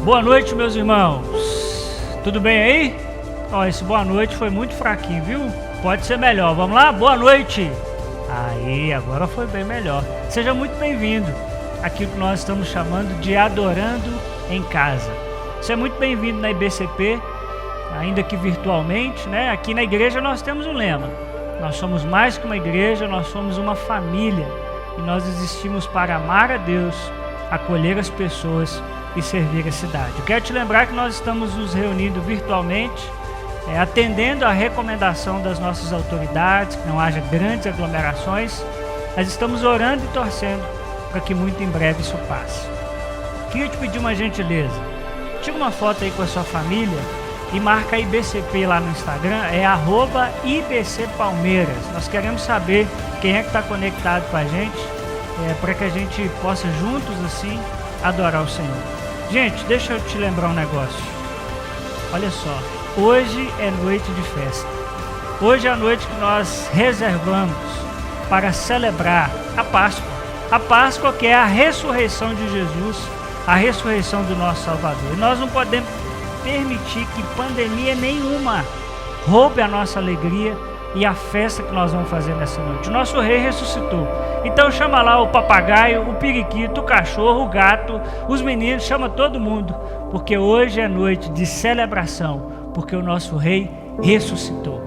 Boa noite, meus irmãos. Tudo bem aí? Ó, esse boa noite foi muito fraquinho, viu? Pode ser melhor. Vamos lá? Boa noite. Aí, agora foi bem melhor. Seja muito bem-vindo àquilo que nós estamos chamando de Adorando em Casa. Você é muito bem-vindo na IBCP, ainda que virtualmente, né? Aqui na igreja nós temos um lema. Nós somos mais que uma igreja, nós somos uma família. E nós existimos para amar a Deus, acolher as pessoas e servir a cidade. Eu quero te lembrar que nós estamos nos reunindo virtualmente, atendendo à recomendação das nossas autoridades, que não haja grandes aglomerações, mas estamos orando e torcendo para que muito em breve isso passe. Queria te pedir uma gentileza, tira uma foto aí com a sua família e marca a IBCP lá no Instagram, é @IBCPalmeiras. Nós queremos saber quem é que está conectado com a gente, para que a gente possa juntos assim adorar o Senhor. Gente, deixa eu te lembrar um negócio. Olha só, hoje é noite de festa. Hoje é a noite que nós reservamos para celebrar a Páscoa. A Páscoa, que é a ressurreição de Jesus, a ressurreição do nosso Salvador. E nós não podemos permitir que pandemia nenhuma roube a nossa alegria e a festa que nós vamos fazer nessa noite. O nosso rei ressuscitou. Então chama lá o papagaio, o periquito, o cachorro, o gato, os meninos, chama todo mundo, porque hoje é noite de celebração, porque o nosso rei ressuscitou.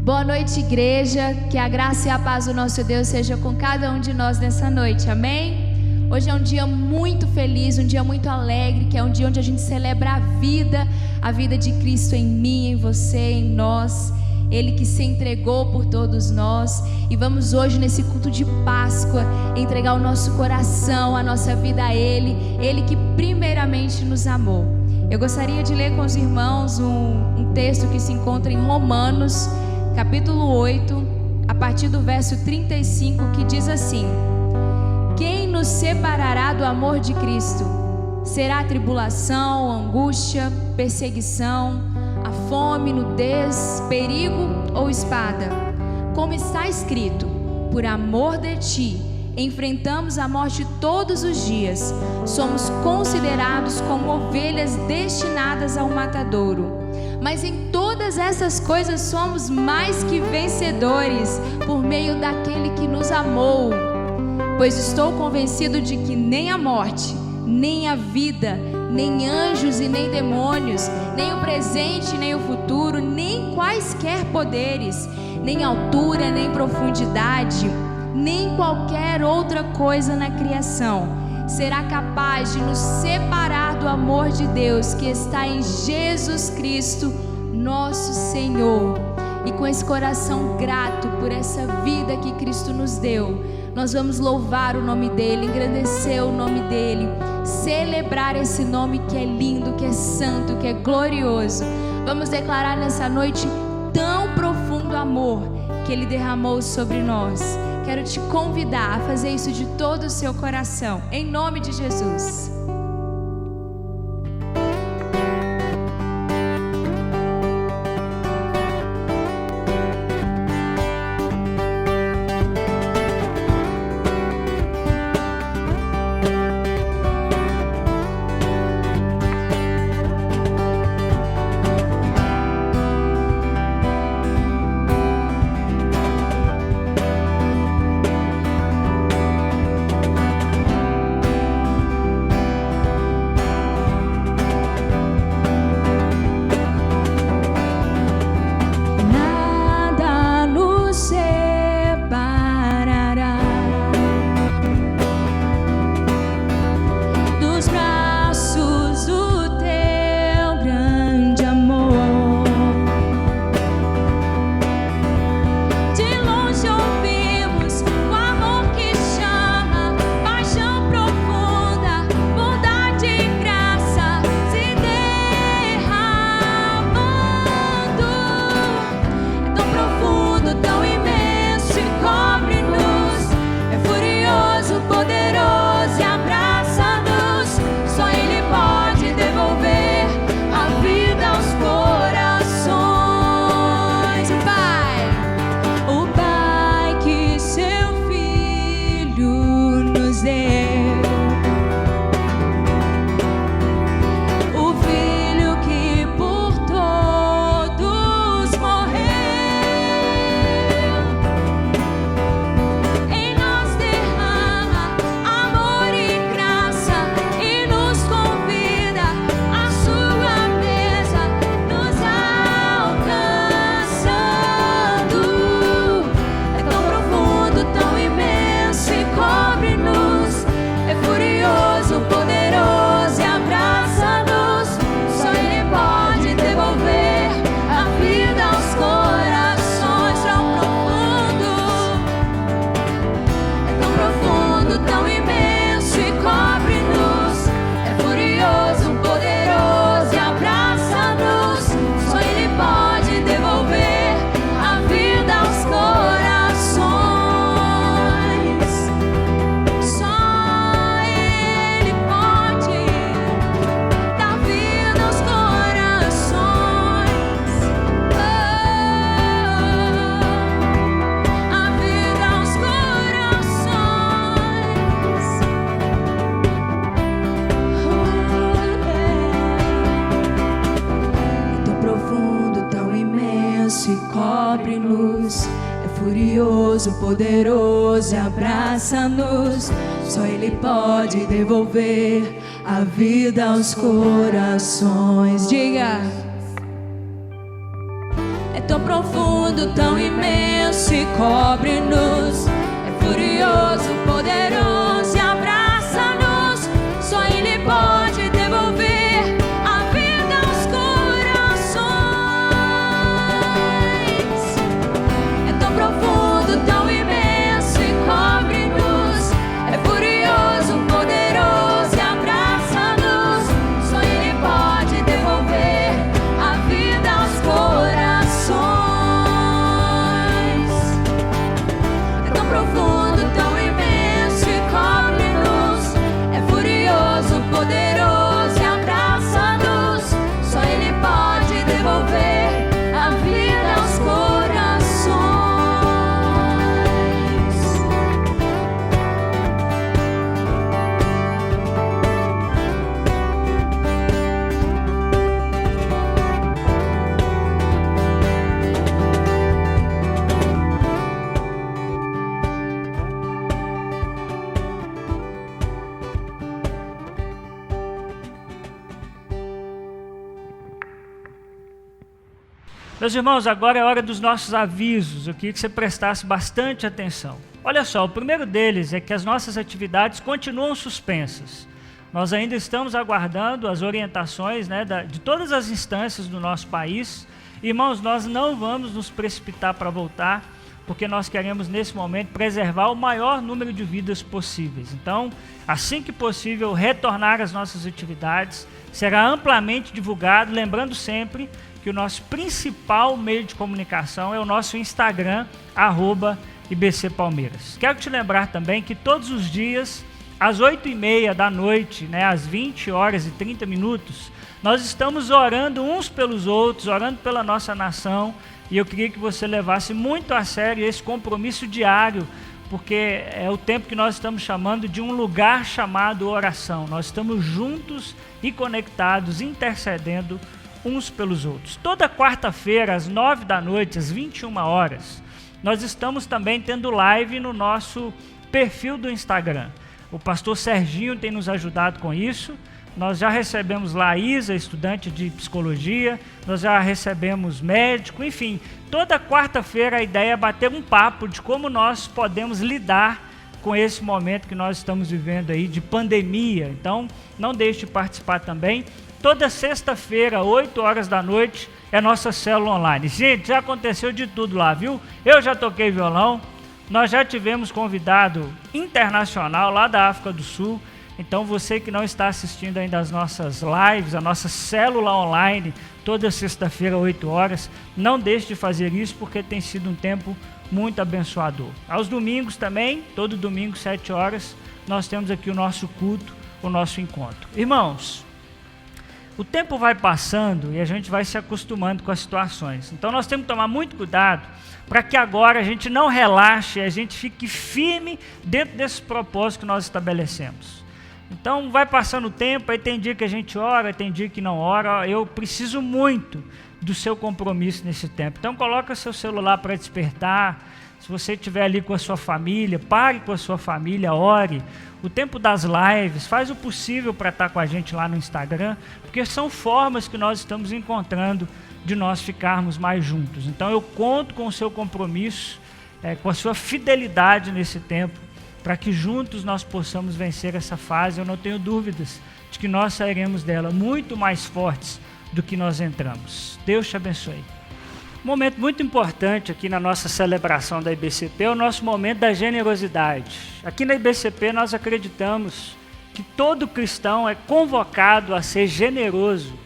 Boa noite, igreja, que a graça e a paz do nosso Deus seja com cada um de nós nessa noite, amém? Hoje é um dia muito feliz, um dia muito alegre, que é um dia onde a gente celebra a vida de Cristo em mim, em você, em nós, Ele que se entregou por todos nós, e vamos hoje nesse culto de Páscoa entregar o nosso coração, a nossa vida a Ele, Ele que primeiramente nos amou. Eu gostaria de ler com os irmãos um texto que se encontra em Romanos, capítulo 8, a partir do verso 35, que diz assim: Quem nos separará do amor de Cristo? Será tribulação, angústia, perseguição, a fome, nudez, perigo ou espada? Como está escrito: por amor de ti, enfrentamos a morte todos os dias. Somos considerados como ovelhas destinadas ao matadouro. Mas em todas essas coisas somos mais que vencedores por meio daquele que nos amou. Pois estou convencido de que nem a morte, nem a vida, nem anjos e nem demônios, nem o presente nem o futuro, nem quaisquer poderes, nem altura, nem profundidade, nem qualquer outra coisa na criação será capaz de nos separar do amor de Deus que está em Jesus Cristo, nosso Senhor. E com esse coração grato por essa vida que Cristo nos deu, nós vamos louvar o nome dEle, engrandecer o nome dEle, celebrar esse nome que é lindo, que é santo, que é glorioso. Vamos declarar nessa noite tão profundo amor que Ele derramou sobre nós. Quero te convidar a fazer isso de todo o seu coração, em nome de Jesus. Poderoso, abraça-nos. Só Ele pode devolver a vida aos corações. Diga: é tão profundo, tão imenso e cobre-nos. É furioso, poderoso e abraça-nos. Só Ele pode devolver a vida aos corações. É tão profundo, tão imenso e cobre-nos. É furioso, poderoso e abraça-nos. Só Ele pode Meus irmãos, agora é hora dos nossos avisos. Eu queria que você prestasse bastante atenção. Olha só, o primeiro deles é que as nossas atividades continuam suspensas. Nós ainda estamos aguardando as orientações, de todas as instâncias do nosso país. Irmãos, nós não vamos nos precipitar para voltar, porque nós queremos, nesse momento, preservar o maior número de vidas possíveis. Então, assim que possível, retornar às nossas atividades, será amplamente divulgado, lembrando sempre que o nosso principal meio de comunicação é o nosso Instagram, @IBCPalmeiras. Quero te lembrar também que todos os dias, às 8h30 da noite, às 20h30, nós estamos orando uns pelos outros, orando pela nossa nação, e eu queria que você levasse muito a sério esse compromisso diário, porque é o tempo que nós estamos chamando de um lugar chamado oração. Nós estamos juntos e conectados, intercedendo uns pelos outros. Toda quarta-feira, às 9 da noite, às 21h, nós estamos também tendo live no nosso perfil do Instagram. O pastor Serginho tem nos ajudado com isso. Nós já recebemos lá a Isa, estudante de psicologia, nós já recebemos médico, enfim. Toda quarta-feira a ideia é bater um papo de como nós podemos lidar com esse momento que nós estamos vivendo aí de pandemia. Então, não deixe de participar também. Toda sexta-feira, 8h da noite, é nossa célula online. Gente, já aconteceu de tudo lá, viu? Eu já toquei violão, nós já tivemos convidado internacional lá da África do Sul. Então, você que não está assistindo ainda as nossas lives, a nossa célula online, toda sexta-feira, 8h, não deixe de fazer isso, porque tem sido um tempo muito abençoador. Aos domingos também, todo domingo, 7h, nós temos aqui o nosso culto, o nosso encontro. Irmãos, o tempo vai passando e a gente vai se acostumando com as situações. Então nós temos que tomar muito cuidado para que agora a gente não relaxe, a gente fique firme dentro desse propósito que nós estabelecemos. Então vai passando o tempo, aí tem dia que a gente ora, tem dia que não ora. Eu preciso muito do seu compromisso nesse tempo. Então coloca seu celular para despertar. Se você estiver ali com a sua família, pare com a sua família, ore. O tempo das lives, faz o possível para estar com a gente lá no Instagram, porque são formas que nós estamos encontrando de nós ficarmos mais juntos. Então eu conto com o seu compromisso, com a sua fidelidade nesse tempo, para que juntos nós possamos vencer essa fase. Eu não tenho dúvidas de que nós sairemos dela muito mais fortes do que nós entramos. Deus te abençoe. Um momento muito importante aqui na nossa celebração da IBCP é o nosso momento da generosidade. Aqui na IBCP nós acreditamos que todo cristão é convocado a ser generoso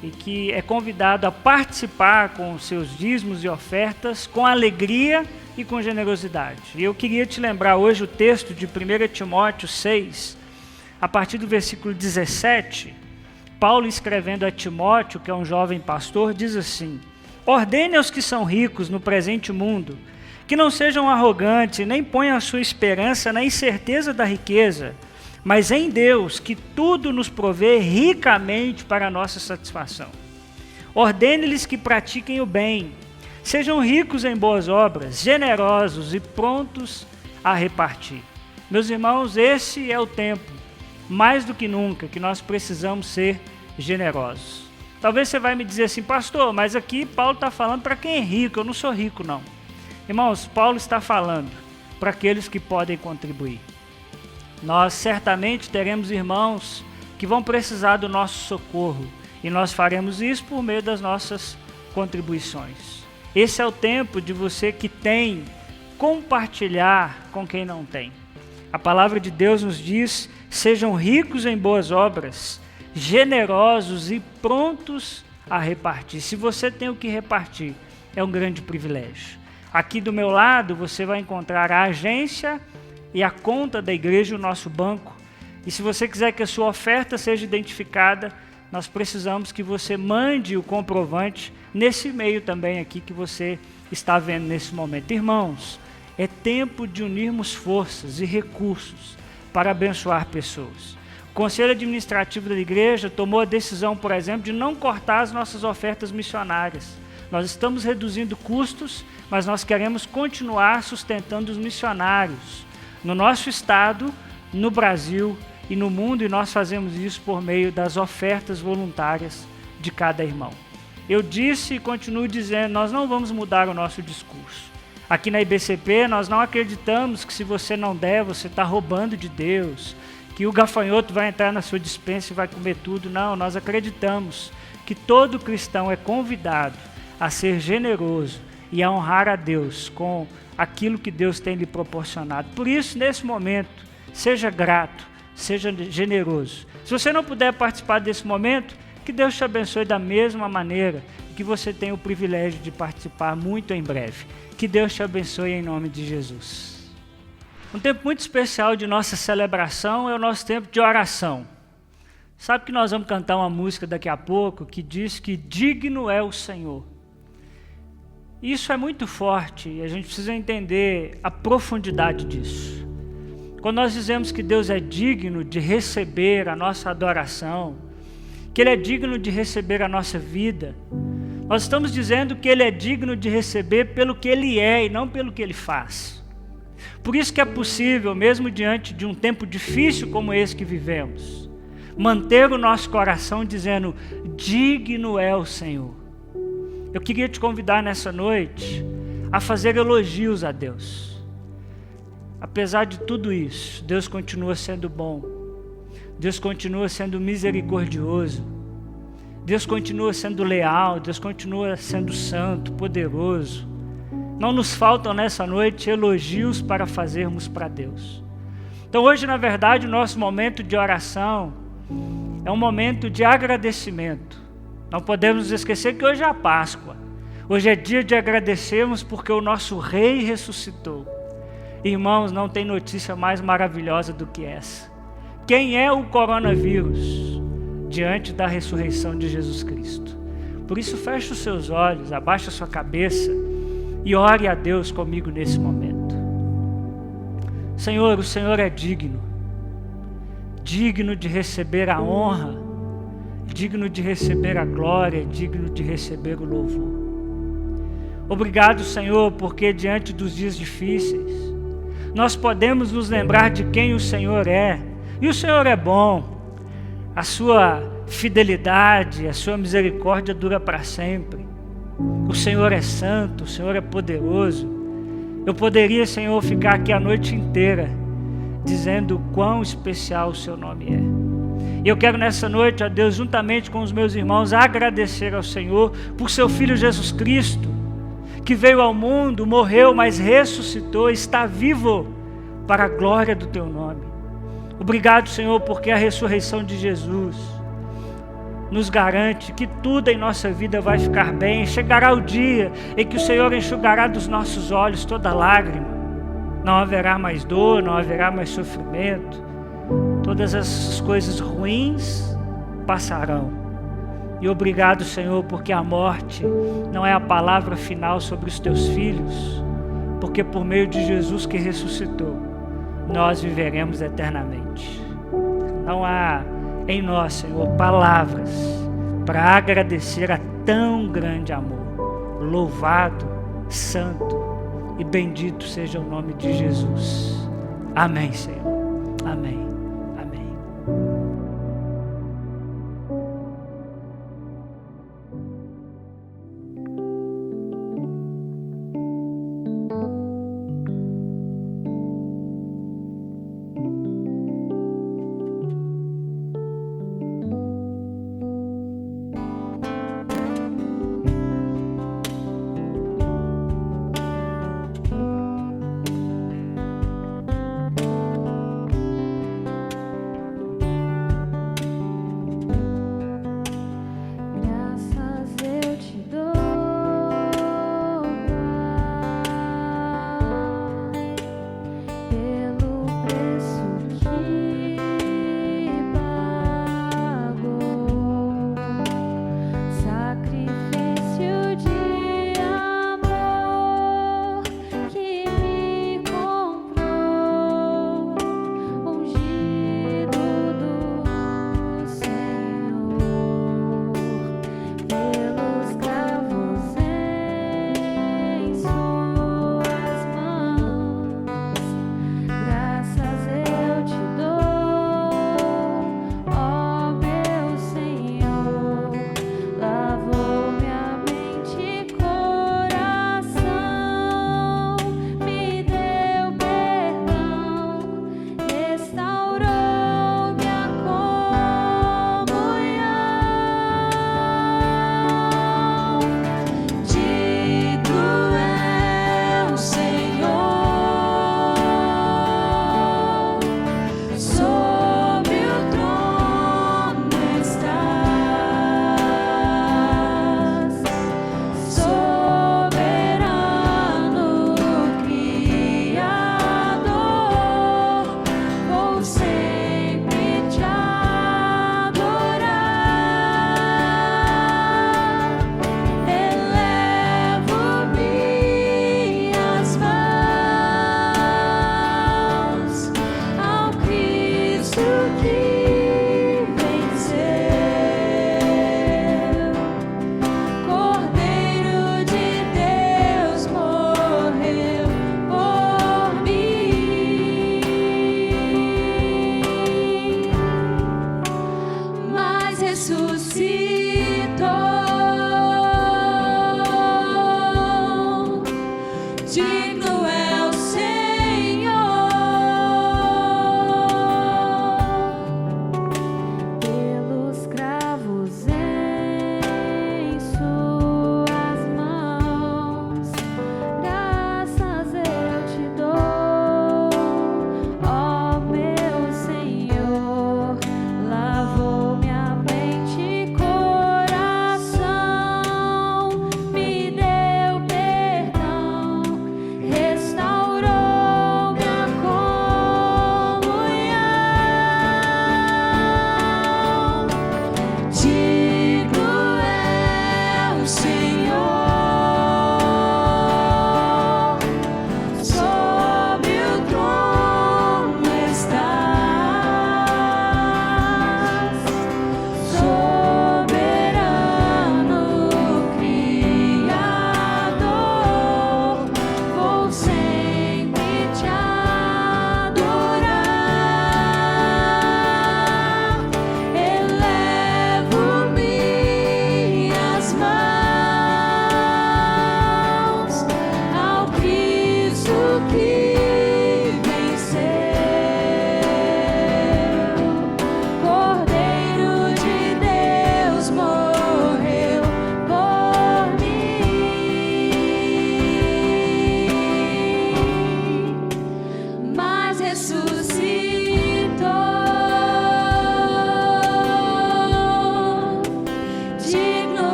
e que é convidado a participar com os seus dízimos e ofertas com alegria e com generosidade. E eu queria te lembrar hoje o texto de 1 Timóteo 6, a partir do versículo 17, Paulo escrevendo a Timóteo, que é um jovem pastor, diz assim: ordene aos que são ricos no presente mundo, que não sejam arrogantes, nem ponham a sua esperança na incerteza da riqueza, mas em Deus, que tudo nos provê ricamente para a nossa satisfação. Ordene-lhes que pratiquem o bem, sejam ricos em boas obras, generosos e prontos a repartir. Meus irmãos, esse é o tempo, mais do que nunca, que nós precisamos ser generosos. Talvez você vai me dizer assim: pastor, mas aqui Paulo está falando para quem é rico, eu não sou rico não. Irmãos, Paulo está falando para aqueles que podem contribuir. Nós certamente teremos irmãos que vão precisar do nosso socorro, e nós faremos isso por meio das nossas contribuições. Esse é o tempo de você que tem compartilhar com quem não tem. A palavra de Deus nos diz: sejam ricos em boas obras, generosos e prontos a repartir. Se você tem o que repartir, é um grande privilégio. Aqui do meu lado você vai encontrar a agência e a conta da igreja, o nosso banco. E se você quiser que a sua oferta seja identificada, nós precisamos que você mande o comprovante nesse e-mail também aqui que você está vendo nesse momento. Irmãos, é tempo de unirmos forças e recursos para abençoar pessoas. O Conselho Administrativo da Igreja tomou a decisão, por exemplo, de não cortar as nossas ofertas missionárias. Nós estamos reduzindo custos, mas nós queremos continuar sustentando os missionários no nosso estado, no Brasil e no mundo, e nós fazemos isso por meio das ofertas voluntárias de cada irmão. Eu disse e continuo dizendo, nós não vamos mudar o nosso discurso. Aqui na IBCP, nós não acreditamos que se você não der, você está roubando de Deus, que o gafanhoto vai entrar na sua despensa e vai comer tudo. Não, nós acreditamos que todo cristão é convidado a ser generoso e a honrar a Deus com aquilo que Deus tem lhe proporcionado. Por isso, nesse momento, seja grato, seja generoso. Se você não puder participar desse momento, que Deus te abençoe da mesma maneira que você tem o privilégio de participar muito em breve. Que Deus te abençoe em nome de Jesus. Um tempo muito especial de nossa celebração é o nosso tempo de oração. Sabe que nós vamos cantar uma música daqui a pouco que diz que digno é o Senhor. Isso é muito forte e a gente precisa entender a profundidade disso. Quando nós dizemos que Deus é digno de receber a nossa adoração, que Ele é digno de receber a nossa vida, nós estamos dizendo que Ele é digno de receber pelo que Ele é e não pelo que Ele faz. Por isso que é possível, mesmo diante de um tempo difícil como esse que vivemos, manter o nosso coração dizendo, digno é o Senhor. Eu queria te convidar nessa noite a fazer elogios a Deus. Apesar de tudo isso, Deus continua sendo bom. Deus continua sendo misericordioso. Deus continua sendo leal. Deus continua sendo santo, poderoso. Não nos faltam nessa noite elogios para fazermos para Deus. Então hoje, na verdade, o nosso momento de oração é um momento de agradecimento. Não podemos esquecer que hoje é a Páscoa. Hoje é dia de agradecermos porque o nosso Rei ressuscitou. Irmãos, não tem notícia mais maravilhosa do que essa. Quem é o coronavírus diante da ressurreição de Jesus Cristo? Por isso, feche os seus olhos, abaixe a sua cabeça e ore a Deus comigo nesse momento. Senhor, o Senhor é digno. Digno de receber a honra, digno de receber a glória, digno de receber o louvor. Obrigado, Senhor, porque diante dos dias difíceis, nós podemos nos lembrar de quem o Senhor é. E o Senhor é bom. A sua fidelidade, a sua misericórdia dura para sempre. O Senhor é santo, o Senhor é poderoso. Eu poderia, Senhor, ficar aqui a noite inteira dizendo o quão especial o seu nome é. E eu quero nessa noite, ó Deus, juntamente com os meus irmãos, agradecer ao Senhor por seu Filho Jesus Cristo, que veio ao mundo, morreu, mas ressuscitou, está vivo para a glória do teu nome. Obrigado, Senhor, porque a ressurreição de Jesus nos garante que tudo em nossa vida vai ficar bem. Chegará o dia em que o Senhor enxugará dos nossos olhos toda lágrima. Não haverá mais dor, não haverá mais sofrimento. Todas essas coisas ruins passarão. E obrigado, Senhor, porque a morte não é a palavra final sobre os teus filhos, porque por meio de Jesus que ressuscitou, nós viveremos eternamente. Não há em nós, Senhor, palavras para agradecer a tão grande amor. Louvado, santo e bendito seja o nome de Jesus. Amém, Senhor. Amém. Amém.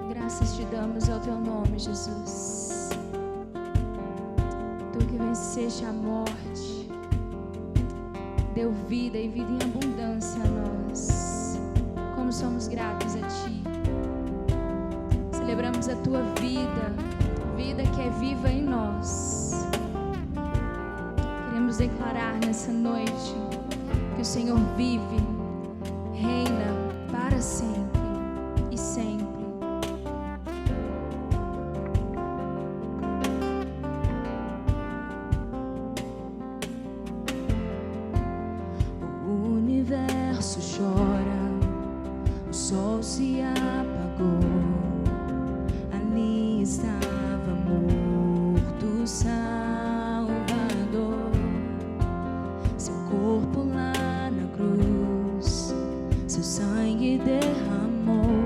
Graças te damos ao teu nome, Jesus. Tu que venceste a morte, deu vida e vida em abundância a nós. Como somos gratos a ti. Celebramos a tua vida, vida que é viva em nós. Queremos declarar nessa noite que o Senhor vive, reina para sempre e sempre. O universo chora, o sol se apagou. Ali estava morto Salvador. Seu corpo lá na cruz, seu sangue derramou.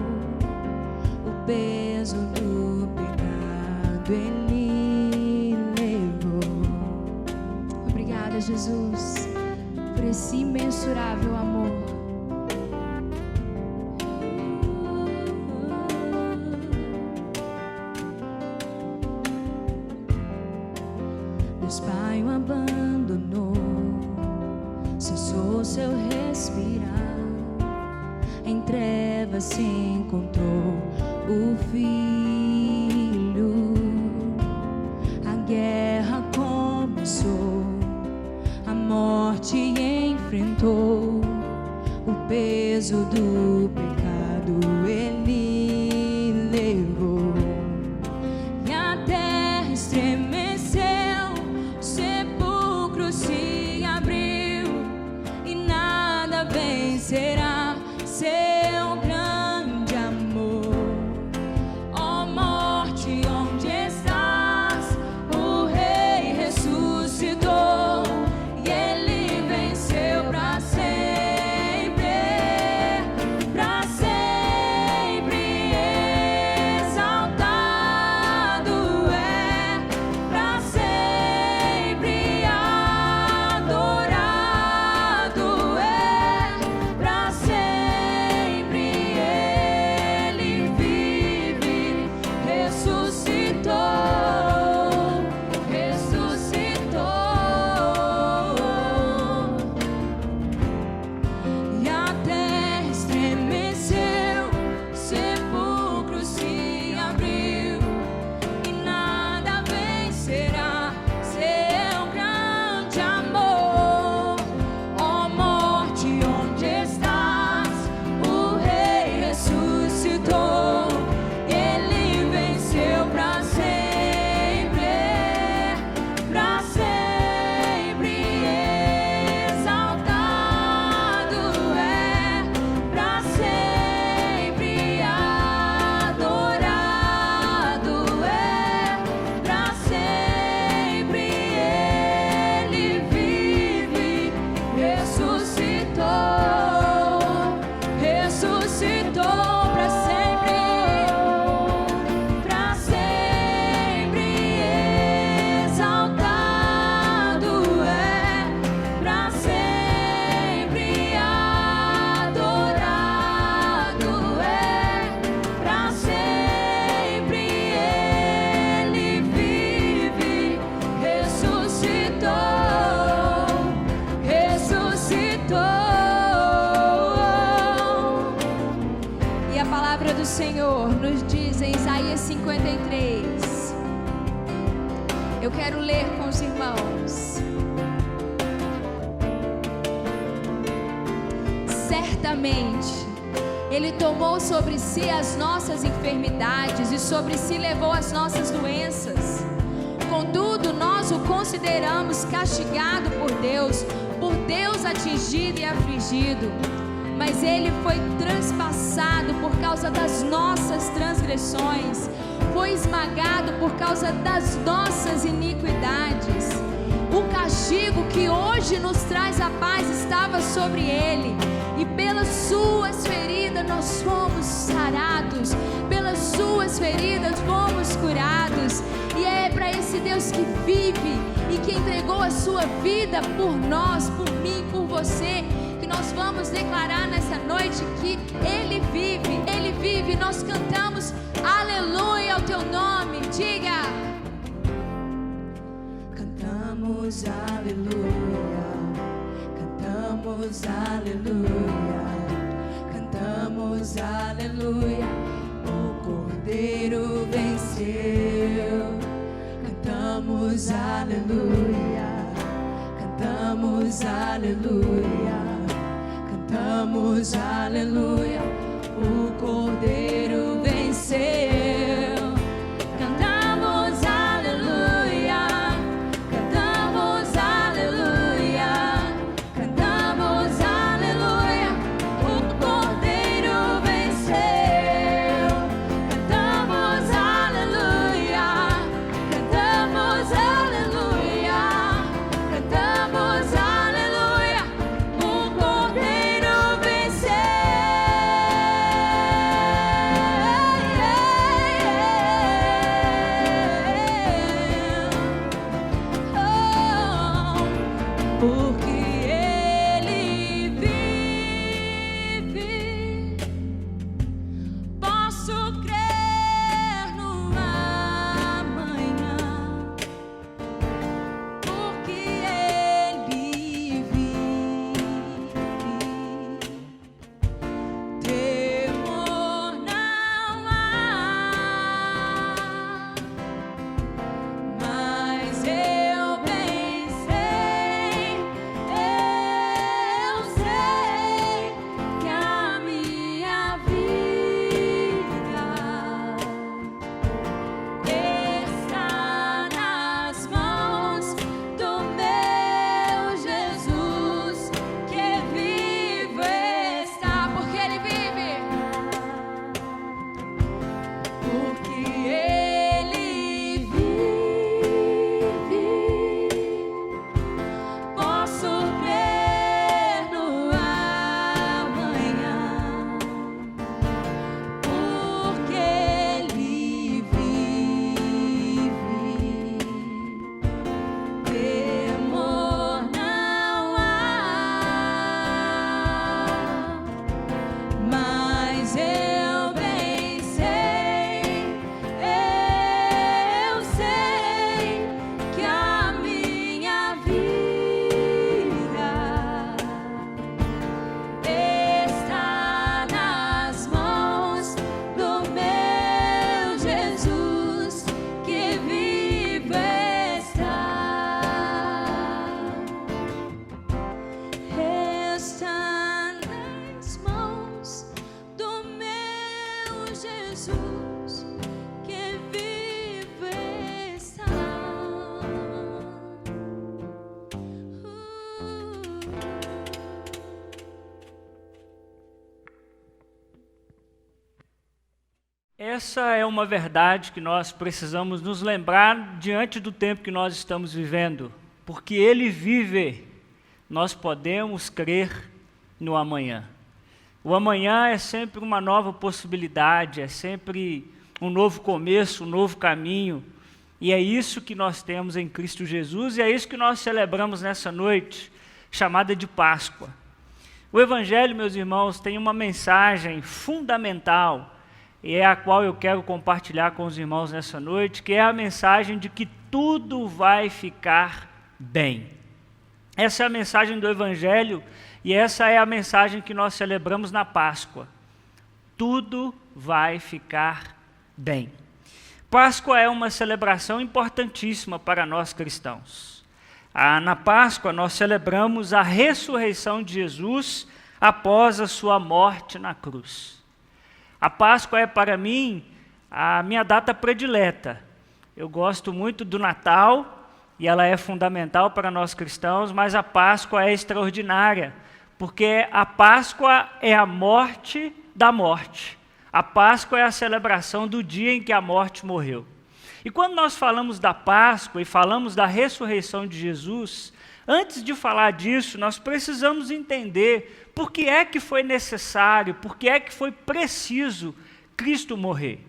O peso do pecado ele levou. Obrigada, Jesus, por esse imensurável amor. Deus Pai o abandonou, cessou seu respirar. Em trevas se encontrou o Filho. A guerra começou, a morte enfrentou. O peso do pecado ele levou. E a terra estremeceu, o sepulcro se abriu, e nada vencerá seu grande amor. Ó morte, onde estás? O Rei ressuscitou, e ele venceu para sempre, para sempre. Exaltado é, para sempre adorado é, para sempre ele vive, ressuscitou, ressuscitou. E a terra estremeceu, o sepulcro se abriu, e nada vencerá seu grande amor. Ó morte, onde estás? O Rei ressuscitou, ele venceu para sempre, para sempre. Exaltado é, para sempre adorado é, para sempre ele vive, ressuscitou, ressuscitou para sempre, para sempre. Exaltado é, para sempre adorado é, para sempre ele vive, ressuscitou, ressuscitou. E a palavra do Senhor nos diz em Isaías 53. Eu quero ler com os irmãos. Certamente Ele tomou sobre si as nossas enfermidades e sobre si levou as nossas doenças. Contudo, nós o consideramos castigado por Deus atingido e afligido. Mas ele foi transpassado por causa das nossas transgressões, foi esmagado por causa das nossas iniquidades. O castigo que hoje nos traz a paz estava sobre ele, e pelas suas feridas nós fomos sarados, pelas suas feridas fomos curados. E é para esse Deus que vive e que entregou a sua vida por nós, por mim, por você, que nós vamos declarar nessa noite que Ele vive. Nós cantamos aleluia ao teu nome. Diga: cantamos aleluia, cantamos aleluia, cantamos aleluia. O Cordeiro venceu. Cantamos aleluia, cantamos aleluia, cantamos aleluia. O Cordeiro venceu. Cantamos aleluia, cantamos aleluia, cantamos aleluia. O Cordeiro venceu. Cantamos aleluia, cantamos aleluia, cantamos aleluia. O Cordeiro venceu. Porque Ele vive, posso crer no amanhã. Porque Ele vive, temor não há. Mas eu bem sei, eu sei que a minha vida está nas mãos do meu Jesus, que vivo está. Porque Ele vive, porque Ele vive, posso crer no amanhã. Porque Ele vive, temor não há. Mas eu bem sei, eu sei que a minha vida está nas mãos do meu Jesus, que vivo está. Está nas mãos do meu Jesus, que vivo está. Essa é uma verdade que nós precisamos nos lembrar diante do tempo que nós estamos vivendo. Porque Ele vive, nós podemos crer no amanhã. O amanhã é sempre uma nova possibilidade, é sempre um novo começo, um novo caminho. E é isso que nós temos em Cristo Jesus, e é isso que nós celebramos nessa noite, chamada de Páscoa. O Evangelho, meus irmãos, tem uma mensagem fundamental, e é a qual eu quero compartilhar com os irmãos nessa noite, que é a mensagem de que tudo vai ficar bem. Essa é a mensagem do Evangelho, e essa é a mensagem que nós celebramos na Páscoa. Tudo vai ficar bem. Páscoa é uma celebração importantíssima para nós cristãos. Na Páscoa nós celebramos a ressurreição de Jesus após a sua morte na cruz. A Páscoa é para mim a minha data predileta. Eu gosto muito do Natal e ela é fundamental para nós cristãos, mas a Páscoa é extraordinária, porque a Páscoa é a morte da morte. A Páscoa é a celebração do dia em que a morte morreu. E quando nós falamos da Páscoa e falamos da ressurreição de Jesus, antes de falar disso, nós precisamos entender por que é que foi necessário, por que é que foi preciso Cristo morrer.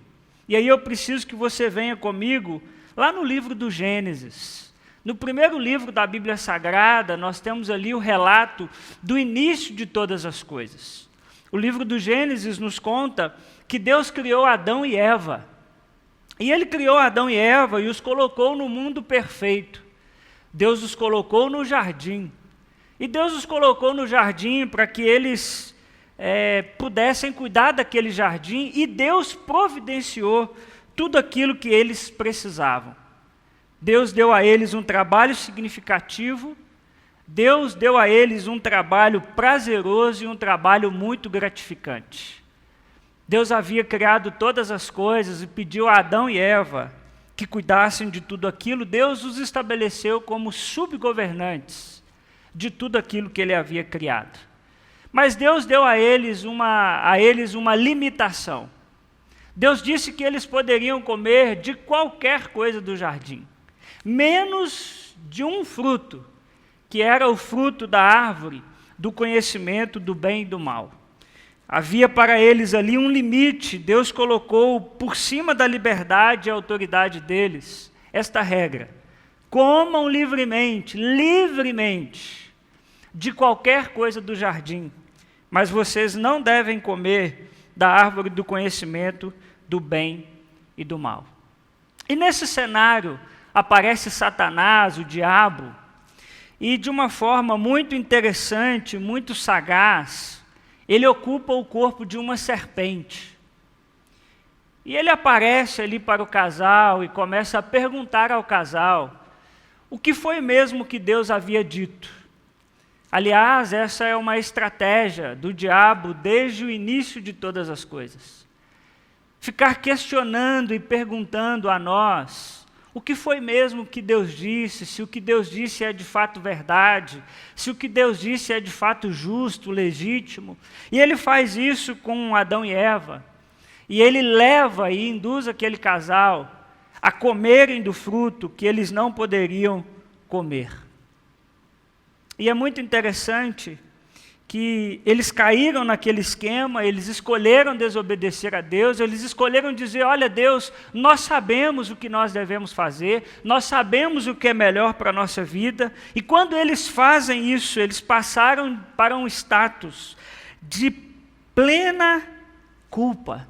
E aí eu preciso que você venha comigo lá no livro do Gênesis. No primeiro livro da Bíblia Sagrada, nós temos ali o relato do início de todas as coisas. O livro do Gênesis nos conta que Deus criou Adão e Eva. E Ele criou Adão e Eva e os colocou no mundo perfeito. Deus os colocou no jardim. E Deus os colocou no jardim para que eles pudessem cuidar daquele jardim, e Deus providenciou tudo aquilo que eles precisavam. Deus deu a eles um trabalho significativo, Deus deu a eles um trabalho prazeroso e um trabalho muito gratificante. Deus havia criado todas as coisas e pediu a Adão e Eva que cuidassem de tudo aquilo. Deus os estabeleceu como subgovernantes de tudo aquilo que Ele havia criado. Mas Deus deu a eles uma limitação. Deus disse que eles poderiam comer de qualquer coisa do jardim, menos de um fruto, que era o fruto da árvore do conhecimento do bem e do mal. Havia para eles ali um limite. Deus colocou por cima da liberdade e autoridade deles esta regra: comam livremente, de qualquer coisa do jardim, mas vocês não devem comer da árvore do conhecimento do bem e do mal. E nesse cenário aparece Satanás, o diabo, e de uma forma muito interessante, muito sagaz, ele ocupa o corpo de uma serpente. E ele aparece ali para o casal e começa a perguntar ao casal o que foi mesmo que Deus havia dito. Aliás, essa é uma estratégia do diabo desde o início de todas as coisas. Ficar questionando e perguntando a nós o que foi mesmo que Deus disse, se o que Deus disse é de fato verdade, se o que Deus disse é de fato justo, legítimo. E ele faz isso com Adão e Eva. E ele leva e induz aquele casal a comerem do fruto que eles não poderiam comer. E é muito interessante que eles caíram naquele esquema, eles escolheram desobedecer a Deus, eles escolheram dizer: olha Deus, nós sabemos o que nós devemos fazer, nós sabemos o que é melhor para a nossa vida. E quando eles fazem isso, eles passaram para um status de plena culpa.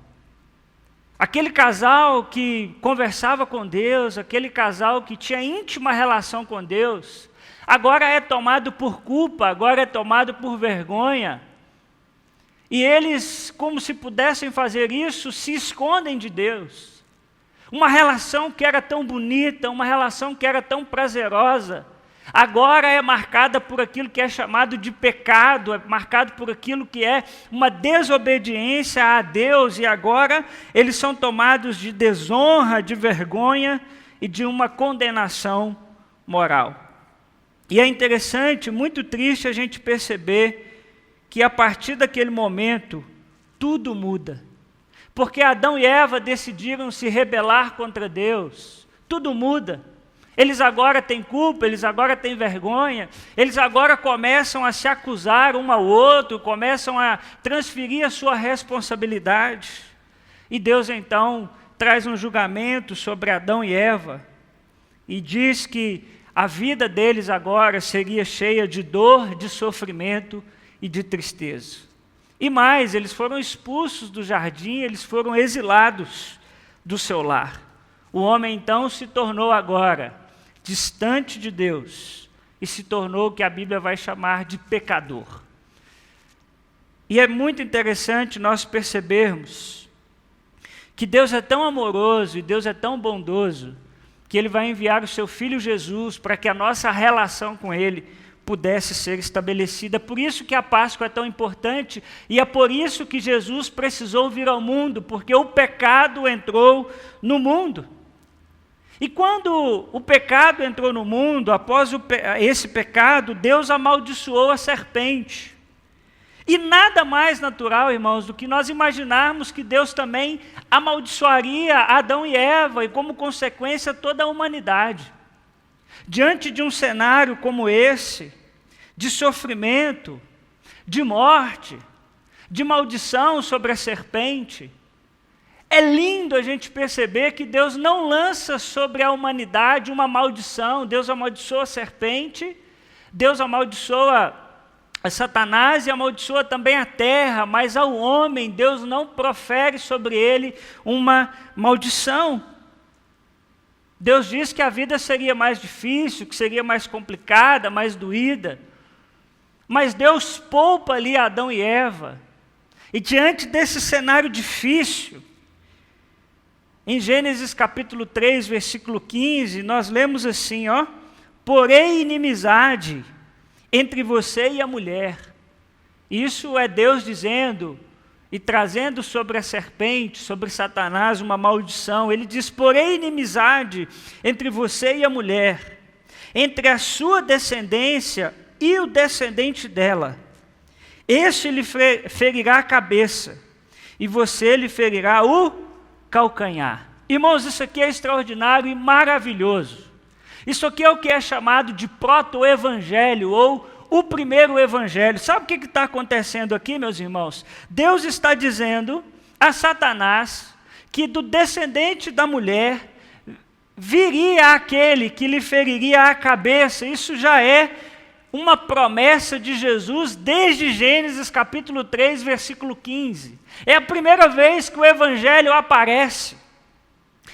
Aquele casal que conversava com Deus, aquele casal que tinha íntima relação com Deus, agora é tomado por culpa, agora é tomado por vergonha. E eles, como se pudessem fazer isso, se escondem de Deus. Uma relação que era tão bonita, uma relação que era tão prazerosa, agora é marcada por aquilo que é chamado de pecado, é marcado por aquilo que é uma desobediência a Deus, e agora eles são tomados de desonra, de vergonha e de uma condenação moral. E é interessante, muito triste a gente perceber que a partir daquele momento, tudo muda. Porque Adão e Eva decidiram se rebelar contra Deus, tudo muda. Eles agora têm culpa, eles agora têm vergonha, eles agora começam a se acusar um ao outro, começam a transferir a sua responsabilidade. E Deus então traz um julgamento sobre Adão e Eva e diz que a vida deles agora seria cheia de dor, de sofrimento e de tristeza. E mais, eles foram expulsos do jardim, eles foram exilados do seu lar. O homem então se tornou agora distante de Deus e se tornou o que a Bíblia vai chamar de pecador. E é muito interessante nós percebermos que Deus é tão amoroso e Deus é tão bondoso que Ele vai enviar o Seu Filho Jesus para que a nossa relação com Ele pudesse ser estabelecida. Por isso que a Páscoa é tão importante e é por isso que Jesus precisou vir ao mundo, porque o pecado entrou no mundo. E quando o pecado entrou no mundo, após esse pecado, Deus amaldiçoou a serpente. E nada mais natural, irmãos, do que nós imaginarmos que Deus também amaldiçoaria Adão e Eva e, como consequência, toda a humanidade. Diante de um cenário como esse, de sofrimento, de morte, de maldição sobre a serpente, é lindo a gente perceber que Deus não lança sobre a humanidade uma maldição. Deus amaldiçoa a serpente, Deus amaldiçoa a Satanás e amaldiçoa também a terra, mas ao homem Deus não profere sobre ele uma maldição. Deus diz que a vida seria mais difícil, que seria mais complicada, mais doída, mas Deus poupa ali Adão e Eva. E diante desse cenário difícil, em Gênesis capítulo 3, versículo 15, nós lemos assim, porém inimizade entre você e a mulher. Isso é Deus dizendo e trazendo sobre a serpente, sobre Satanás, uma maldição. Ele diz, porém inimizade entre você e a mulher, entre a sua descendência e o descendente dela. Este lhe ferirá a cabeça, e você lhe ferirá o calcanhar. Irmãos, isso aqui é extraordinário e maravilhoso. Isso aqui é o que é chamado de proto-evangelho, ou o primeiro evangelho. Sabe o que está acontecendo aqui, meus irmãos? Deus está dizendo a Satanás que do descendente da mulher viria aquele que lhe feriria a cabeça. Isso já é uma promessa de Jesus desde Gênesis capítulo 3, versículo 15. É a primeira vez que o evangelho aparece.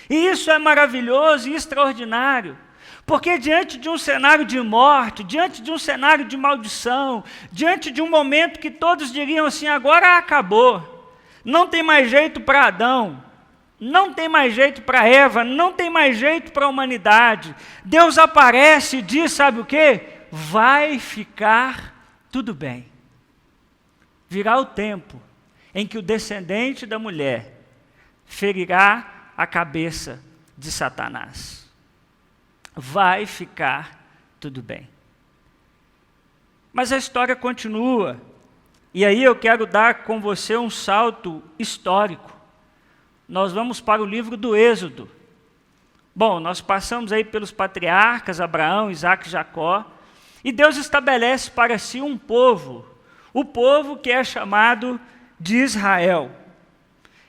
E isso é maravilhoso e extraordinário. Porque diante de um cenário de morte, diante de um cenário de maldição, diante de um momento que todos diriam assim, agora acabou, não tem mais jeito para Adão, não tem mais jeito para Eva, não tem mais jeito para a humanidade, Deus aparece e diz, sabe o quê? Vai ficar tudo bem. Virá o tempo em que o descendente da mulher ferirá a cabeça de Satanás. Vai ficar tudo bem. Mas a história continua. E aí eu quero dar com você um salto histórico. Nós vamos para o livro do Êxodo. Bom, nós passamos aí pelos patriarcas, Abraão, Isaque e Jacó, e Deus estabelece para si um povo, o povo que é chamado de Israel.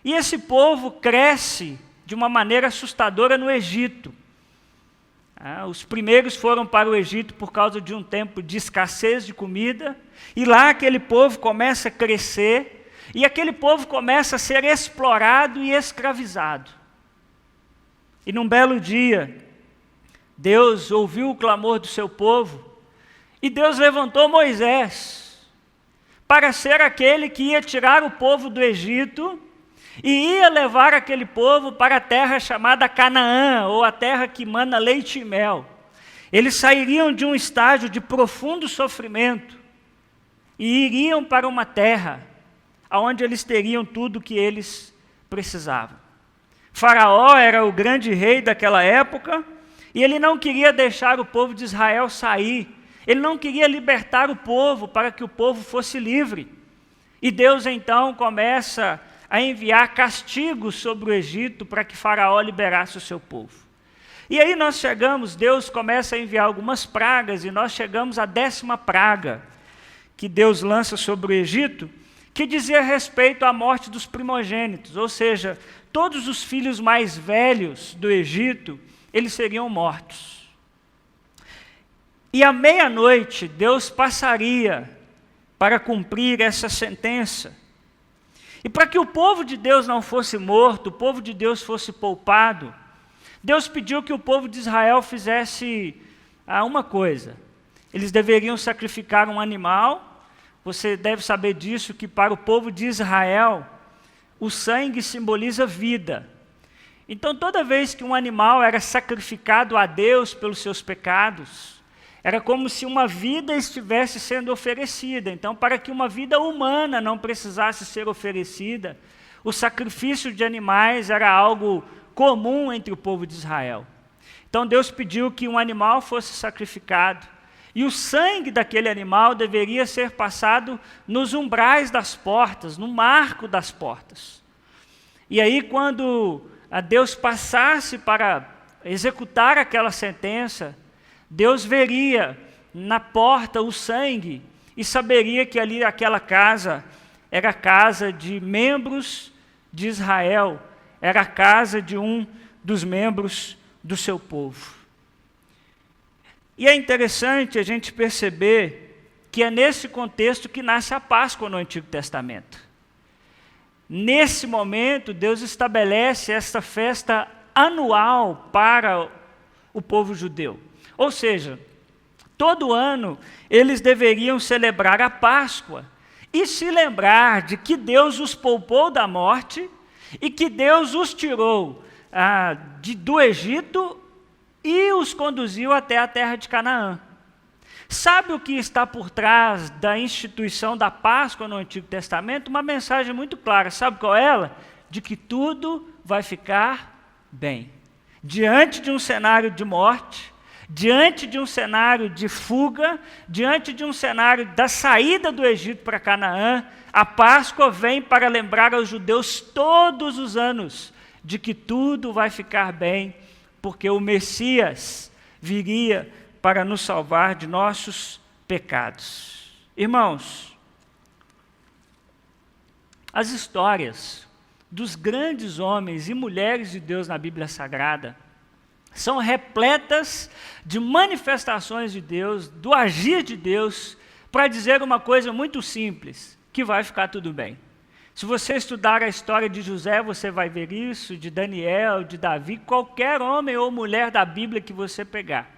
E esse povo cresce de uma maneira assustadora no Egito. Os primeiros foram para o Egito por causa de um tempo de escassez de comida, e lá aquele povo começa a crescer, e aquele povo começa a ser explorado e escravizado. E num belo dia, Deus ouviu o clamor do seu povo, e Deus levantou Moisés para ser aquele que ia tirar o povo do Egito e ia levar aquele povo para a terra chamada Canaã, ou a terra que mana leite e mel. Eles sairiam de um estágio de profundo sofrimento e iriam para uma terra onde eles teriam tudo o que eles precisavam. Faraó era o grande rei daquela época, e ele não queria deixar o povo de Israel sair. Ele não queria libertar o povo para que o povo fosse livre. E Deus então começa a enviar castigos sobre o Egito para que Faraó liberasse o seu povo. E aí nós chegamos, Deus começa a enviar algumas pragas, e nós chegamos à 10ª praga que Deus lança sobre o Egito, que dizia respeito à morte dos primogênitos, ou seja, todos os filhos mais velhos do Egito, eles seriam mortos. E à meia-noite, Deus passaria para cumprir essa sentença. E para que o povo de Deus não fosse morto, o povo de Deus fosse poupado, Deus pediu que o povo de Israel fizesse uma coisa. Eles deveriam sacrificar um animal. Você deve saber disso, que para o povo de Israel, o sangue simboliza vida. Então, toda vez que um animal era sacrificado a Deus pelos seus pecados, Era como se uma vida estivesse sendo oferecida. Então, para que uma vida humana não precisasse ser oferecida, o sacrifício de animais era algo comum entre o povo de Israel. Então, Deus pediu que um animal fosse sacrificado, e o sangue daquele animal deveria ser passado nos umbrais das portas, no marco das portas. E aí, quando Deus passasse para executar aquela sentença, Deus veria na porta o sangue e saberia que ali aquela casa era a casa de membros de Israel, era a casa de um dos membros do seu povo. E é interessante a gente perceber que é nesse contexto que nasce a Páscoa no Antigo Testamento. Nesse momento, Deus estabelece esta festa anual para o povo judeu. Ou seja, todo ano eles deveriam celebrar a Páscoa e se lembrar de que Deus os poupou da morte e que Deus os tirou do Egito e os conduziu até a terra de Canaã. Sabe o que está por trás da instituição da Páscoa no Antigo Testamento? Uma mensagem muito clara. Sabe qual é ela? De que tudo vai ficar bem. Diante de um cenário de morte, diante de um cenário de fuga, diante de um cenário da saída do Egito para Canaã, a Páscoa vem para lembrar aos judeus todos os anos de que tudo vai ficar bem, porque o Messias viria para nos salvar de nossos pecados. Irmãos, as histórias dos grandes homens e mulheres de Deus na Bíblia Sagrada são repletas de manifestações de Deus, do agir de Deus, para dizer uma coisa muito simples, que vai ficar tudo bem. Se você estudar a história de José, você vai ver isso, de Daniel, de Davi, qualquer homem ou mulher da Bíblia que você pegar.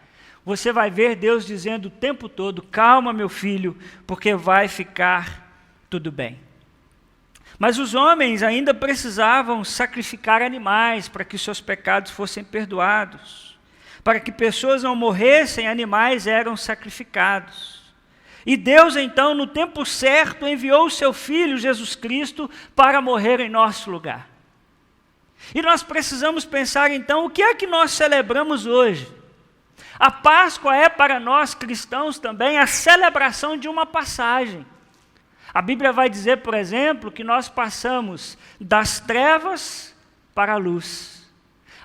Você vai ver Deus dizendo o tempo todo, calma meu filho, porque vai ficar tudo bem. Mas os homens ainda precisavam sacrificar animais para que seus pecados fossem perdoados. Para que pessoas não morressem, animais eram sacrificados. E Deus, então, no tempo certo, enviou o seu Filho, Jesus Cristo, para morrer em nosso lugar. E nós precisamos pensar, então, o que é que nós celebramos hoje? A Páscoa é para nós cristãos também a celebração de uma passagem. A Bíblia vai dizer, por exemplo, que nós passamos das trevas para a luz.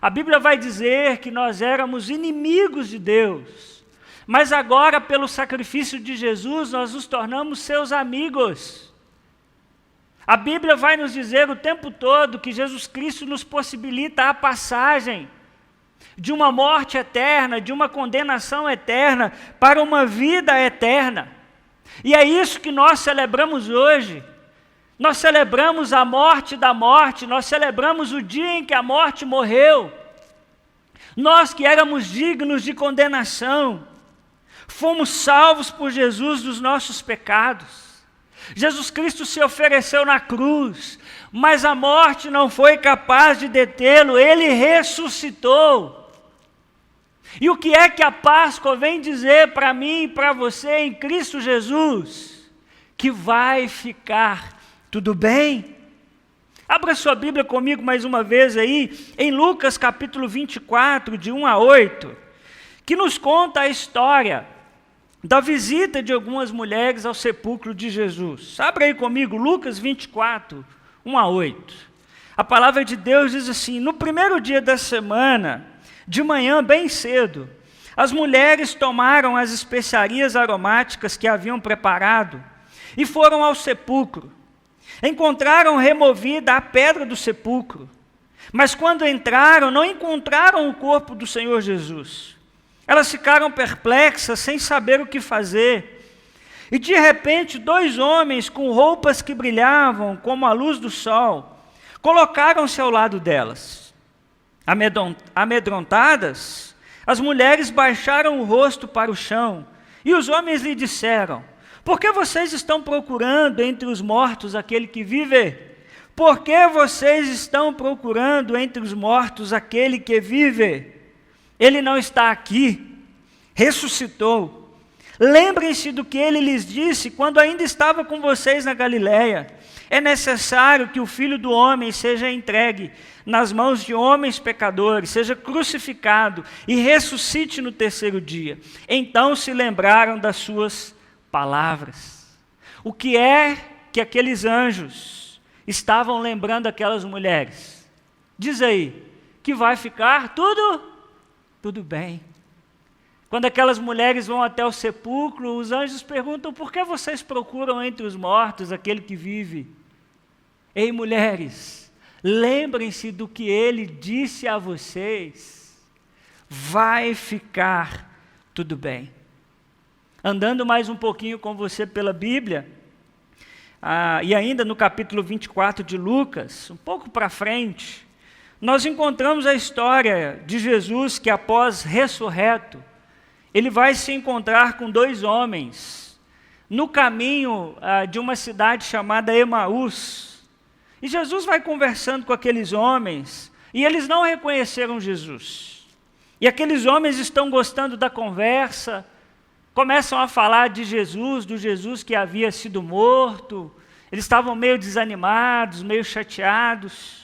A Bíblia vai dizer que nós éramos inimigos de Deus, mas agora, pelo sacrifício de Jesus, nós nos tornamos seus amigos. A Bíblia vai nos dizer o tempo todo que Jesus Cristo nos possibilita a passagem de uma morte eterna, de uma condenação eterna, para uma vida eterna. E é isso que nós celebramos hoje. Nós celebramos a morte da morte, nós celebramos o dia em que a morte morreu. Nós que éramos dignos de condenação, fomos salvos por Jesus dos nossos pecados. Jesus Cristo se ofereceu na cruz, mas a morte não foi capaz de detê-lo, ele ressuscitou. E o que é que a Páscoa vem dizer para mim e para você em Cristo Jesus? Que vai ficar tudo bem. Abra sua Bíblia comigo mais uma vez aí, em Lucas capítulo 24, de 1 a 8, que nos conta a história da visita de algumas mulheres ao sepulcro de Jesus. Abra aí comigo, Lucas 24, 1 a 8. A palavra de Deus diz assim: no primeiro dia da semana, de manhã bem cedo, as mulheres tomaram as especiarias aromáticas que haviam preparado e foram ao sepulcro. Encontraram removida a pedra do sepulcro, mas quando entraram, não encontraram o corpo do Senhor Jesus. Elas ficaram perplexas, sem saber o que fazer. E de repente, 2 homens com roupas que brilhavam como a luz do sol, colocaram-se ao lado delas. Amedrontadas, as mulheres baixaram o rosto para o chão, e os homens lhe disseram: por que vocês estão procurando entre os mortos aquele que vive? Por que vocês estão procurando entre os mortos aquele que vive? Ele não está aqui, ressuscitou. Lembrem-se do que ele lhes disse quando ainda estava com vocês na Galiléia. É necessário que o Filho do Homem seja entregue nas mãos de homens pecadores, seja crucificado e ressuscite no terceiro dia. Então se lembraram das suas palavras. O que é que aqueles anjos estavam lembrando aquelas mulheres? Diz aí, que vai ficar tudo bem. Quando aquelas mulheres vão até o sepulcro, os anjos perguntam: por que vocês procuram entre os mortos aquele que vive? Ei, mulheres, lembrem-se do que ele disse a vocês. Vai ficar tudo bem. Andando mais um pouquinho com você pela Bíblia, e ainda no capítulo 24 de Lucas, um pouco para frente, nós encontramos a história de Jesus que, após ressurreto, ele vai se encontrar com dois homens no caminho de uma cidade chamada Emaús. E Jesus vai conversando com aqueles homens e eles não reconheceram Jesus. E aqueles homens estão gostando da conversa, começam a falar de Jesus, do Jesus que havia sido morto. Eles estavam meio desanimados, meio chateados.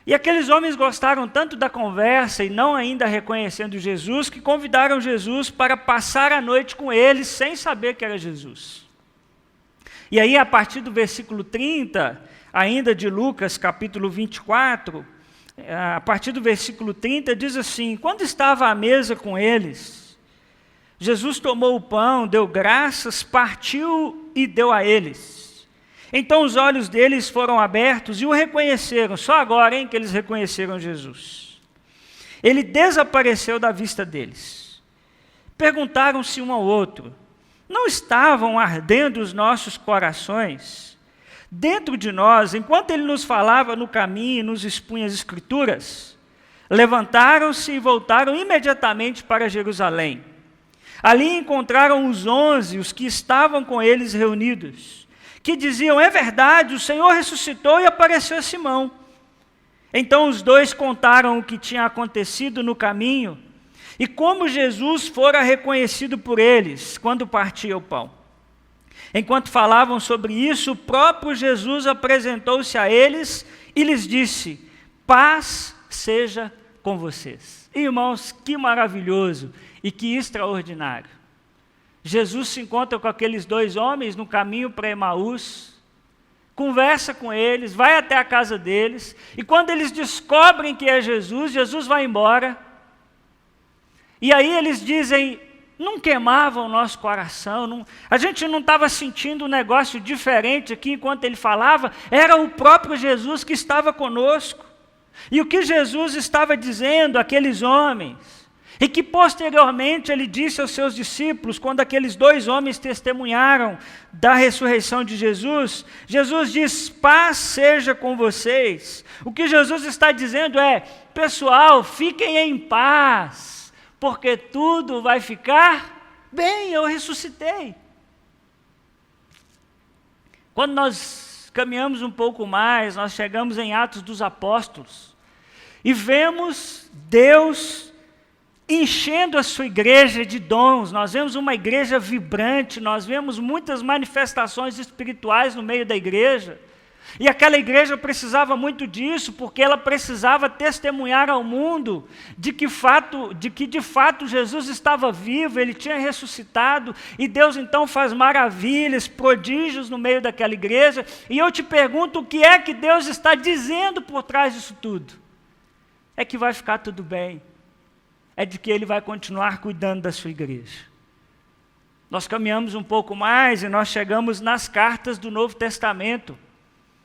E aqueles homens gostaram tanto da conversa e não ainda reconhecendo Jesus, que convidaram Jesus para passar a noite com eles sem saber que era Jesus. E aí, a partir do versículo 30, ainda de Lucas, capítulo 24, a partir do versículo 30, diz assim: quando estava à mesa com eles, Jesus tomou o pão, deu graças, partiu e deu a eles. Então os olhos deles foram abertos e o reconheceram. Só agora, que eles reconheceram Jesus. Ele desapareceu da vista deles. Perguntaram-se um ao outro: não estavam ardendo os nossos corações dentro de nós, enquanto ele nos falava no caminho e nos expunha as Escrituras? Levantaram-se e voltaram imediatamente para Jerusalém. Ali encontraram os 11, os que estavam com eles reunidos, que diziam: é verdade, o Senhor ressuscitou e apareceu a Simão. Então os dois contaram o que tinha acontecido no caminho e como Jesus fora reconhecido por eles quando partia o pão. Enquanto falavam sobre isso, o próprio Jesus apresentou-se a eles e lhes disse: paz seja com vocês. Irmãos, que maravilhoso e que extraordinário. Jesus se encontra com aqueles dois homens no caminho para Emaús, conversa com eles, vai até a casa deles, e quando eles descobrem que é Jesus, Jesus vai embora. E aí eles dizem: não queimava o nosso coração, a gente não estava sentindo um negócio diferente aqui enquanto ele falava, era o próprio Jesus que estava conosco. E o que Jesus estava dizendo àqueles homens, e que posteriormente ele disse aos seus discípulos, quando aqueles dois homens testemunharam da ressurreição de Jesus, Jesus diz: paz seja com vocês. O que Jesus está dizendo é: pessoal, fiquem em paz, porque tudo vai ficar bem, eu ressuscitei. Quando nós caminhamos um pouco mais, nós chegamos em Atos dos Apóstolos, e vemos Deus enchendo a sua igreja de dons. Nós vemos uma igreja vibrante, nós vemos muitas manifestações espirituais no meio da igreja, e aquela igreja precisava muito disso, porque ela precisava testemunhar ao mundo de que de fato Jesus estava vivo, ele tinha ressuscitado, e Deus então faz maravilhas, prodígios no meio daquela igreja. E eu te pergunto, o que é que Deus está dizendo por trás disso tudo? É que vai ficar tudo bem, é de que ele vai continuar cuidando da sua igreja. Nós caminhamos um pouco mais e nós chegamos nas cartas do Novo Testamento,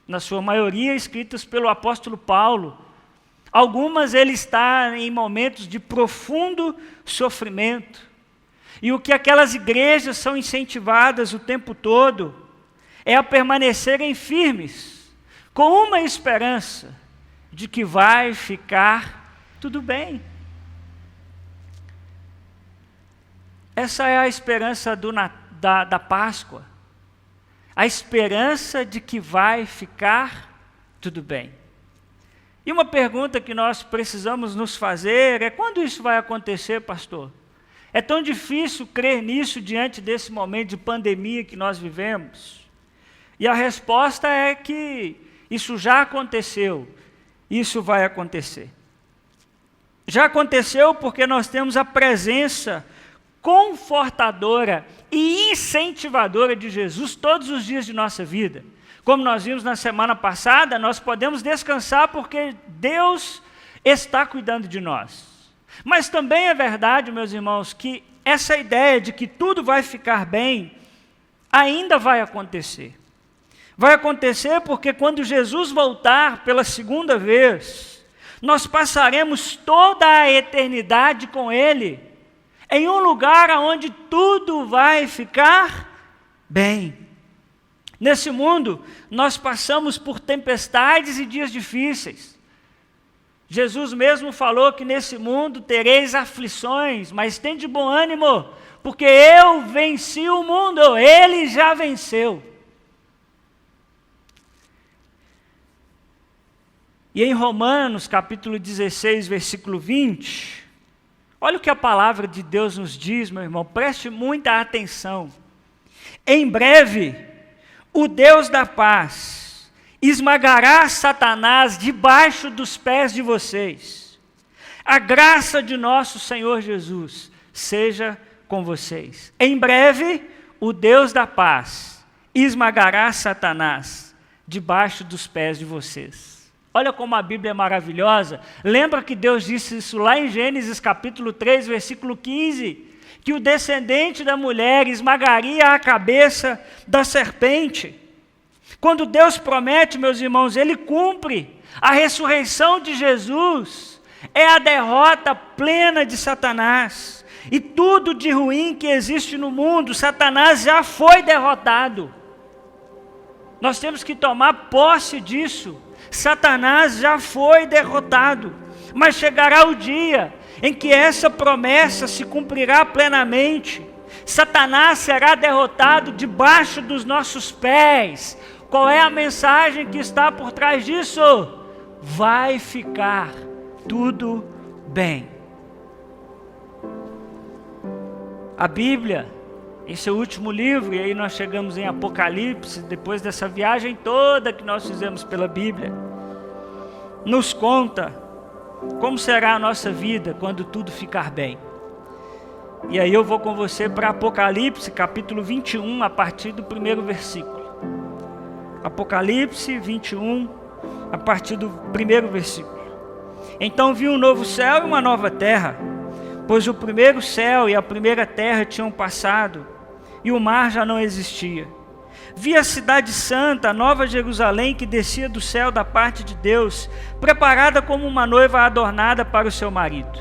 na sua maioria escritas pelo apóstolo Paulo. Algumas ele está em momentos de profundo sofrimento. E o que aquelas igrejas são incentivadas o tempo todo é a permanecerem firmes, com uma esperança de que vai ficar tudo bem. Essa é a esperança da Páscoa. A esperança de que vai ficar tudo bem. E uma pergunta que nós precisamos nos fazer é: quando isso vai acontecer, pastor? É tão difícil crer nisso diante desse momento de pandemia que nós vivemos. E a resposta é que isso já aconteceu, isso vai acontecer. Já aconteceu porque nós temos a presença confortadora e incentivadora de Jesus todos os dias de nossa vida. Como nós vimos na semana passada, nós podemos descansar porque Deus está cuidando de nós. Mas também é verdade, meus irmãos, que essa ideia de que tudo vai ficar bem ainda vai acontecer. Vai acontecer porque quando Jesus voltar pela segunda vez, nós passaremos toda a eternidade com Ele, em um lugar onde tudo vai ficar bem. Nesse mundo, nós passamos por tempestades e dias difíceis. Jesus mesmo falou que nesse mundo tereis aflições, mas tem de bom ânimo, porque eu venci o mundo, Ele já venceu. E em Romanos, capítulo 16, versículo 20, olha o que a palavra de Deus nos diz, meu irmão, preste muita atenção. Em breve, o Deus da paz esmagará Satanás debaixo dos pés de vocês. A graça de nosso Senhor Jesus seja com vocês. Em breve, o Deus da paz esmagará Satanás debaixo dos pés de vocês. Olha como a Bíblia é maravilhosa. Lembra que Deus disse isso lá em Gênesis capítulo 3, versículo 15, que o descendente da mulher esmagaria a cabeça da serpente. Quando Deus promete, meus irmãos, Ele cumpre. A ressurreição de Jesus é a derrota plena de Satanás. E tudo de ruim que existe no mundo, Satanás já foi derrotado. Nós temos que tomar posse disso. Satanás já foi derrotado. Mas chegará o dia em que essa promessa se cumprirá plenamente. Satanás será derrotado debaixo dos nossos pés. Qual é a mensagem que está por trás disso? Vai ficar tudo bem. A Bíblia, em seu último livro, e aí nós chegamos em Apocalipse, depois dessa viagem toda que nós fizemos pela Bíblia, nos conta como será a nossa vida quando tudo ficar bem. E aí eu vou com você para Apocalipse, capítulo 21, a partir do primeiro versículo. Apocalipse 21, a partir do primeiro versículo. Então vi um novo céu e uma nova terra, pois o primeiro céu e a primeira terra tinham passado, e o mar já não existia. Vi a cidade santa, a nova Jerusalém, que descia do céu da parte de Deus, preparada como uma noiva adornada para o seu marido.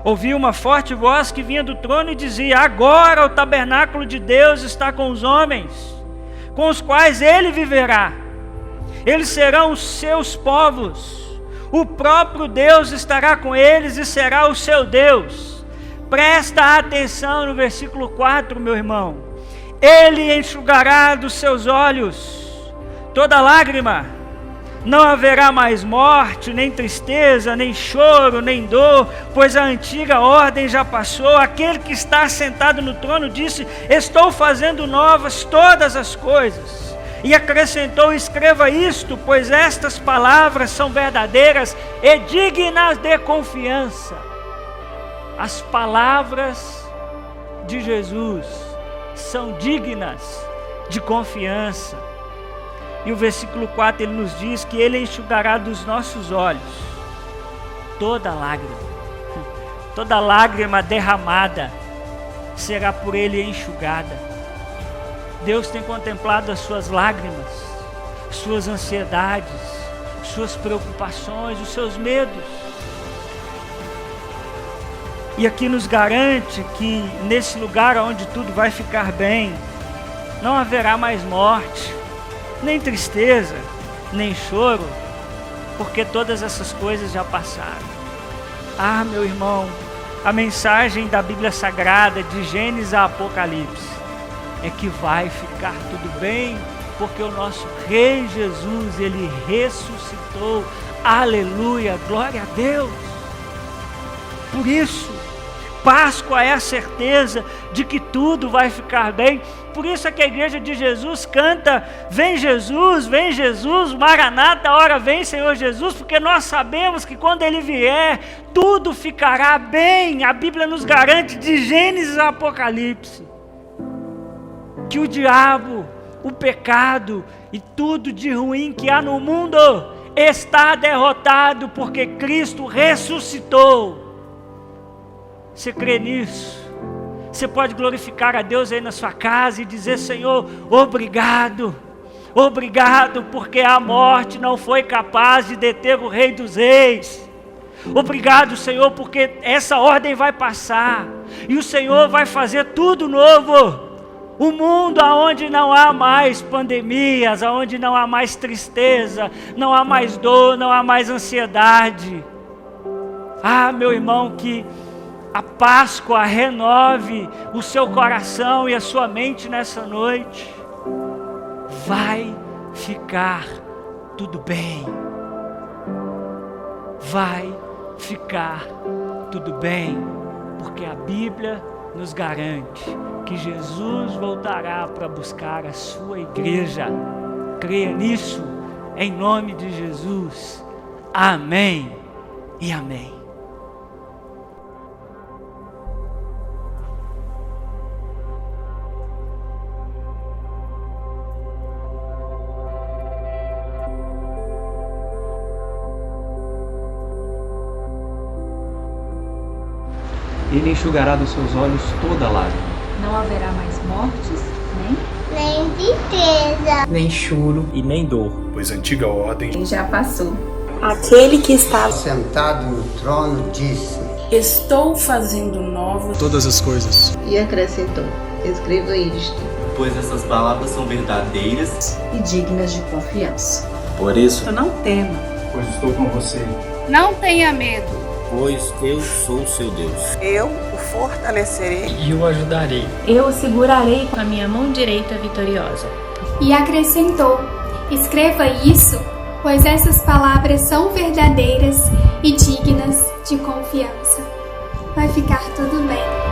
Ouvi uma forte voz que vinha do trono e dizia: agora o tabernáculo de Deus está com os homens, com os quais Ele viverá. Eles serão os seus povos. O próprio Deus estará com eles e será o seu Deus. Presta atenção no versículo 4, meu irmão. Ele enxugará dos seus olhos toda lágrima. Não haverá mais morte, nem tristeza, nem choro, nem dor, pois a antiga ordem já passou. Aquele que está sentado no trono disse: estou fazendo novas todas as coisas. E acrescentou: escreva isto, pois estas palavras são verdadeiras e dignas de confiança. As palavras de Jesus são dignas de confiança. E o versículo 4 ele nos diz que Ele enxugará dos nossos olhos toda lágrima derramada será por Ele enxugada. Deus tem contemplado as suas lágrimas, suas ansiedades, suas preocupações, os seus medos. E aqui nos garante que nesse lugar onde tudo vai ficar bem, não haverá mais morte, nem tristeza, nem choro, porque todas essas coisas já passaram. Ah, meu irmão, a mensagem da Bíblia Sagrada, de Gênesis a Apocalipse, é que vai ficar tudo bem, porque o nosso Rei Jesus, Ele ressuscitou. Aleluia, glória a Deus. Por isso, Páscoa é a certeza de que tudo vai ficar bem. Por isso é que a igreja de Jesus canta: vem Jesus, Maranata, a hora vem, Senhor Jesus, porque nós sabemos que quando Ele vier, tudo ficará bem. A Bíblia nos garante de Gênesis a Apocalipse que o diabo, o pecado e tudo de ruim que há no mundo está derrotado, porque Cristo ressuscitou. Você crê nisso? Você pode glorificar a Deus aí na sua casa e dizer: Senhor, obrigado, obrigado, porque a morte não foi capaz de deter o Rei dos Reis. Obrigado, Senhor, porque essa ordem vai passar e o Senhor vai fazer tudo novo. O mundo onde não há mais pandemias, onde não há mais tristeza, não há mais dor, não há mais ansiedade. Ah, meu irmão, que a Páscoa renove o seu coração e a sua mente nessa noite. Vai ficar tudo bem. Vai ficar tudo bem, porque a Bíblia nos garante que Jesus voltará para buscar a sua igreja. Creia nisso, em nome de Jesus. Amém e amém. Ele enxugará dos seus olhos toda lágrima. Não haverá mais mortes, Nem tristeza, nem choro E nem dor. Pois a antiga ordem nem já passou. aquele que está sentado no trono disse: estou fazendo novo todas as coisas. E acrescentou: escreva isto. Pois essas palavras são verdadeiras E dignas de confiança. Por isso, não tema. Pois estou com você. Não tenha medo. pois eu sou seu Deus. Eu o fortalecerei E o ajudarei. Eu o segurarei com a minha mão direita vitoriosa. E acrescentou: escreva isso, pois essas palavras são verdadeiras e dignas de confiança. Vai ficar tudo bem.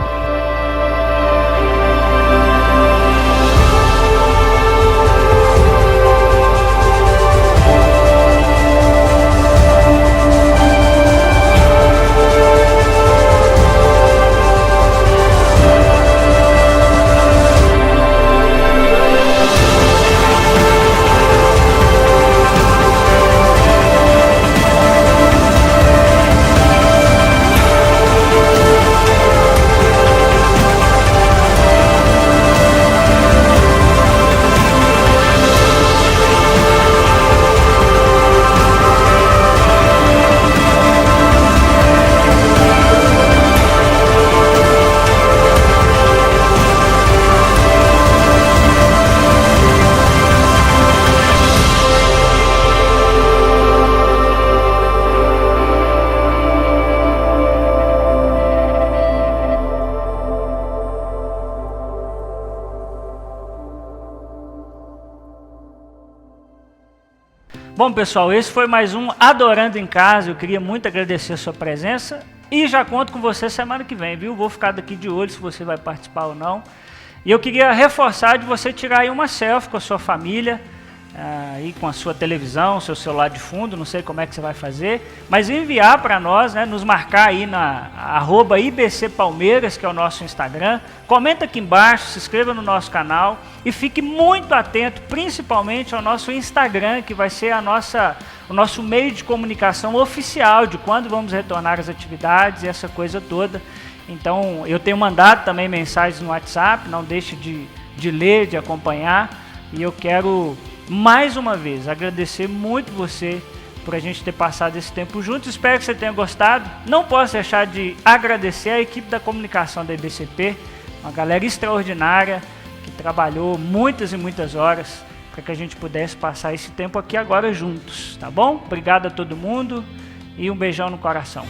Bom, pessoal, esse foi mais um Adorando em Casa. Eu queria muito agradecer a sua presença e já conto com você semana que vem, viu? Vou ficar daqui de olho se você vai participar ou não. E eu queria reforçar de você tirar aí uma selfie com a sua família, aí com a sua televisão, seu celular de fundo, não sei como é que você vai fazer, mas enviar para nós, né, nos marcar aí na @IBCPalmeiras, que é o nosso Instagram. Comenta aqui embaixo, se inscreva no nosso canal e fique muito atento, principalmente ao nosso Instagram, que vai ser o nosso meio de comunicação oficial de quando vamos retornar às atividades e essa coisa toda. Então, eu tenho mandado também mensagens no WhatsApp, não deixe de ler, de acompanhar, e eu quero mais uma vez agradecer muito você por a gente ter passado esse tempo juntos. Espero que você tenha gostado. Não posso deixar de agradecer a equipe da comunicação da IBCP, uma galera extraordinária que trabalhou muitas e muitas horas para que a gente pudesse passar esse tempo aqui agora juntos, tá bom? Obrigado a todo mundo e um beijão no coração.